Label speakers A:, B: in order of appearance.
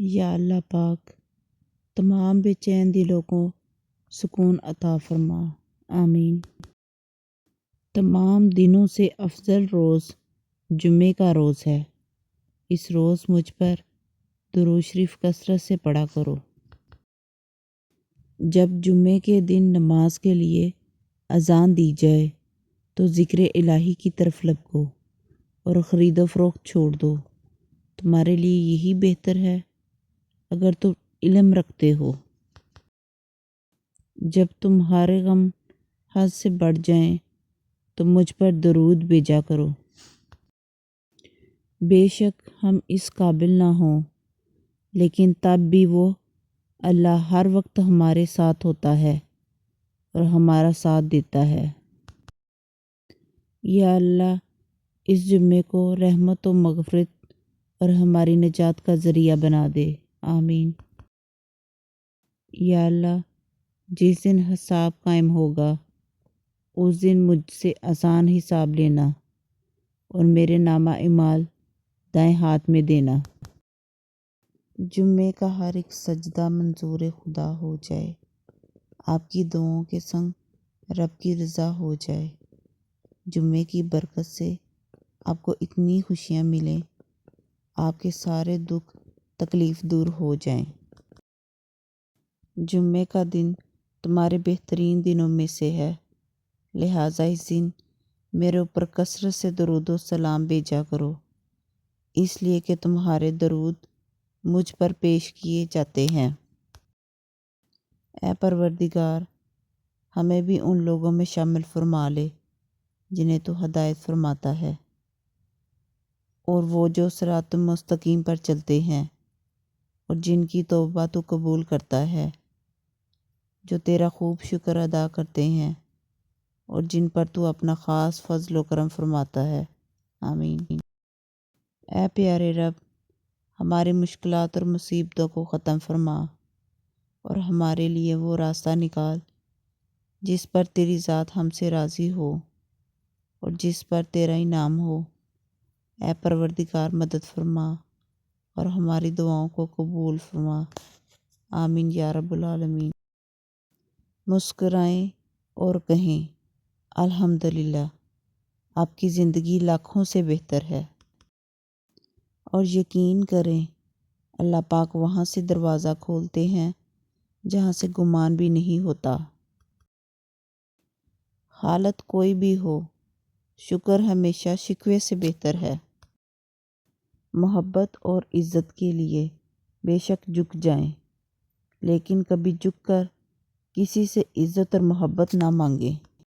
A: یا اللہ پاک تمام بے چین دلوں کو سکون عطا فرما، آمین۔ تمام دنوں سے افضل روز جمعے کا روز ہے۔ اس روز مجھ پر درود شریف کثرت سے پڑھا کرو۔ جب جمعے کے دن نماز کے لیے اذان دی جائے تو ذکر الہی کی طرف لپکو اور خرید و فروخت چھوڑ دو۔ تمہارے لیے یہی بہتر ہے اگر تم علم رکھتے ہو۔ جب تمہارے غم حد سے بڑھ جائیں تو مجھ پر درود بھیجا کرو۔ بے شک ہم اس قابل نہ ہوں، لیکن تب بھی وہ اللہ ہر وقت ہمارے ساتھ ہوتا ہے اور ہمارا ساتھ دیتا ہے۔ یا اللہ اس جمعے کو رحمت و مغفرت اور ہماری نجات کا ذریعہ بنا دے، آمین۔ یا اللہ جس دن حساب قائم ہوگا اس دن مجھ سے آسان حساب لینا اور میرے نامہ اعمال دائیں ہاتھ میں دینا۔ جمعے کا ہر ایک سجدہ منظور خدا ہو جائے، آپ کی دعاؤں کے سنگ رب کی رضا ہو جائے۔ جمعے کی برکت سے آپ کو اتنی خوشیاں ملیں، آپ کے سارے دکھ تکلیف دور ہو جائیں۔ جمعے کا دن تمہارے بہترین دنوں میں سے ہے، لہٰذا اس دن میرے اوپر کثرت سے درود و سلام بھیجا کرو، اس لیے کہ تمہارے درود مجھ پر پیش کیے جاتے ہیں۔ اے پروردگار ہمیں بھی ان لوگوں میں شامل فرما لے جنہیں تو ہدایت فرماتا ہے، اور وہ جو صراط مستقیم پر چلتے ہیں اور جن کی توبہ تو قبول کرتا ہے، جو تیرا خوب شکر ادا کرتے ہیں اور جن پر تو اپنا خاص فضل و کرم فرماتا ہے، آمین۔ اے پیارے رب ہماری مشکلات اور مصیبتوں کو ختم فرما اور ہمارے لیے وہ راستہ نکال جس پر تیری ذات ہم سے راضی ہو اور جس پر تیرا انعام ہو۔ اے پروردگار مدد فرما اور ہماری دعاؤں کو قبول فرما، آمین یا رب العالمین۔ مسکرائیں اور کہیں الحمدللہ، آپ کی زندگی لاکھوں سے بہتر ہے، اور یقین کریں اللہ پاک وہاں سے دروازہ کھولتے ہیں جہاں سے گمان بھی نہیں ہوتا۔ حالت کوئی بھی ہو، شکر ہمیشہ شکوے سے بہتر ہے۔ محبت اور عزت کے لیے بے شک جھک جائیں، لیکن کبھی جھک کر کسی سے عزت اور محبت نہ مانگیں۔